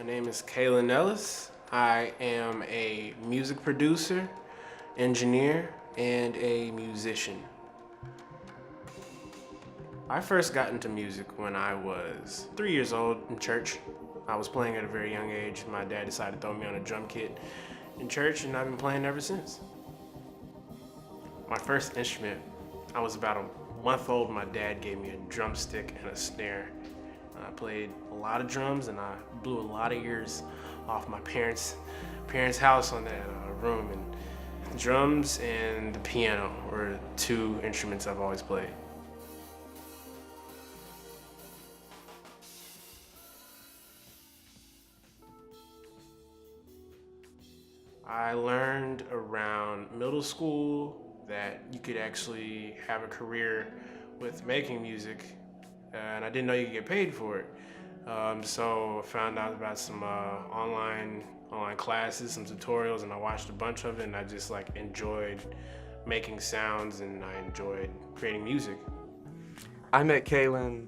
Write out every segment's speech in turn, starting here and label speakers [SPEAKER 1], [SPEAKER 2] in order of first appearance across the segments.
[SPEAKER 1] My name is Kaelin Ellis. I am a music producer, engineer, and a musician. I first got into music when I was 3 years old in church. I was playing at a very young age. My dad decided to throw me on a drum kit in church, and I've been playing ever since. My first instrument, I was about a month old. My dad gave me a drumstick and a snare. I played a lot of drums, and I blew a lot of ears off my parents' house on that room. And drums and the piano were two instruments I've always played. I learned around middle school that you could actually have a career with making music, and I didn't know you could get paid for it. So I found out about some online classes, some tutorials, and I watched a bunch of it, and I just enjoyed making sounds, and I enjoyed creating music.
[SPEAKER 2] I met Kaelin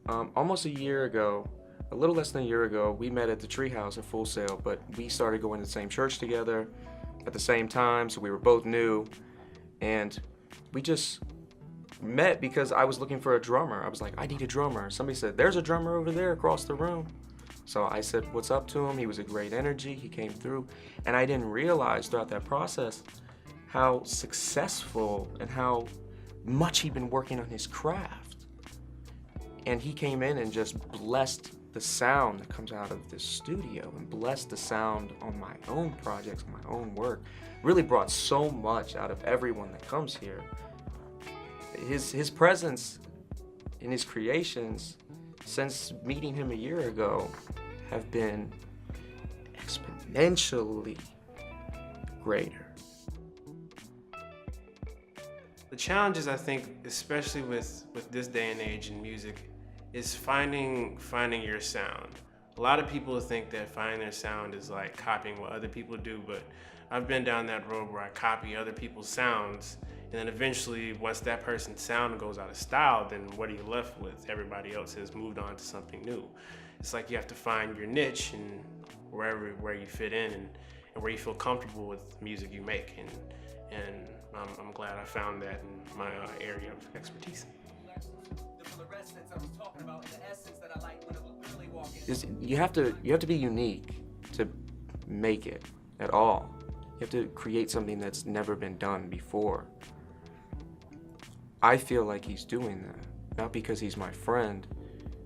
[SPEAKER 2] almost a year ago. A little less than a year ago. We met at the Treehouse at Full Sail, but we started going to the same church together at the same time, so we were both new, and we just met because I was looking for a drummer. I was like, I need a drummer. Somebody said, there's a drummer over there across the room. So I said, what's up to him? He was a great energy. He came through, and I didn't realize throughout that process how successful and how much he'd been working on his craft. And he came in and just blessed the sound that comes out of this studio and blessed the sound on my own projects, my own work. Really brought so much out of everyone that comes here. His presence in his creations since meeting him a year ago have been exponentially greater.
[SPEAKER 1] The challenges, I think, especially with this day and age in music, is finding your sound. A lot of people think that finding their sound is like copying what other people do, but I've been down that road where I copy other people's sounds, and then eventually, once that person's sound goes out of style, then what are you left with? Everybody else has moved on to something new. It's like you have to find your niche and where you fit in and where you feel comfortable with music you make, and I'm glad I found that in my area of expertise.
[SPEAKER 2] You have to be unique to make it at all. You have to create something that's never been done before. I feel like he's doing that, not because he's my friend,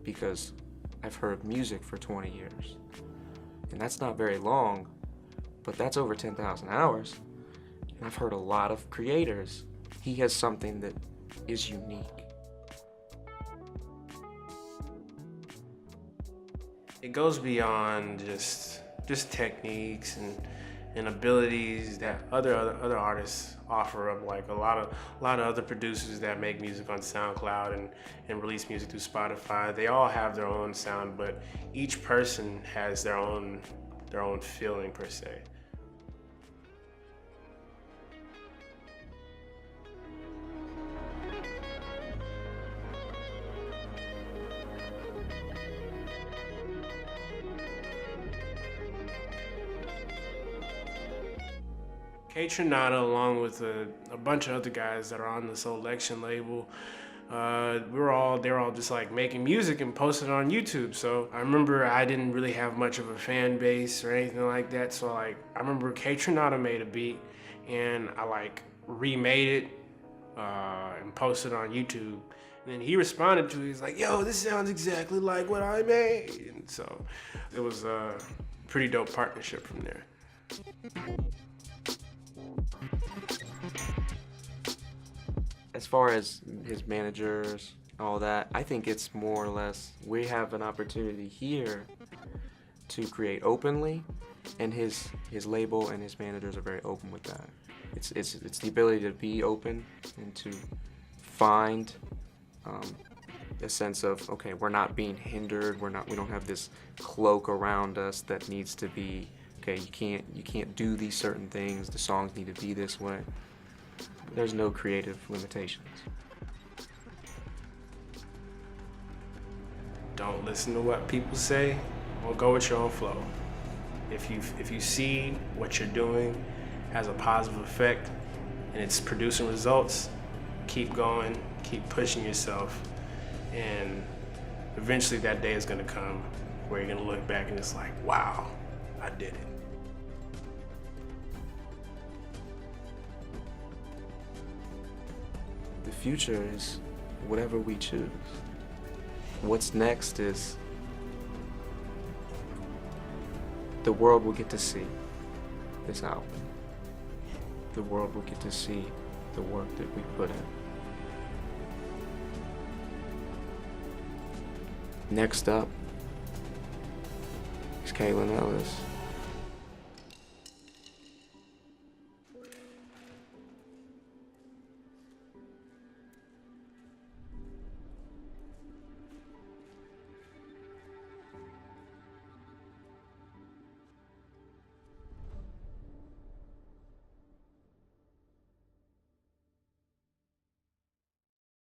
[SPEAKER 2] because I've heard music for 20 years. And that's not very long, but that's over 10,000 hours. And I've heard a lot of creators. He has something that is unique.
[SPEAKER 1] It goes beyond just techniques and abilities that other artists offer up. Like a lot of other producers that make music on SoundCloud and release music through Spotify, they all have their own sound, but each person has their own feeling per se. Kaytranada, along with a bunch of other guys that are on the Selection label, they're all just making music and posting it on YouTube. So I remember I didn't really have much of a fan base or anything like that. So I remember Kaytranada made a beat, and I remade it and posted it on YouTube. And then he responded to it. He's like, "Yo, this sounds exactly like what I made." And so it was a pretty dope partnership from there.
[SPEAKER 2] As far as his managers, all that, I think it's more or less, we have an opportunity here to create openly, and his label and his managers are very open with that. It's the ability to be open and to find a sense of, okay, we're not being hindered, we don't have this cloak around us that needs to be, okay, you can't do these certain things, the songs need to be this way. There's no creative limitations.
[SPEAKER 1] Don't listen to what people say, Well, go with your own flow. If you see what you're doing has a positive effect and it's producing results, keep going, keep pushing yourself, and eventually that day is gonna come where you're gonna look back and it's like, wow, I did it.
[SPEAKER 2] The future is whatever we choose. What's next is the world will get to see this album. The world will get to see the work that we put in. Next up is Kaelin Ellis.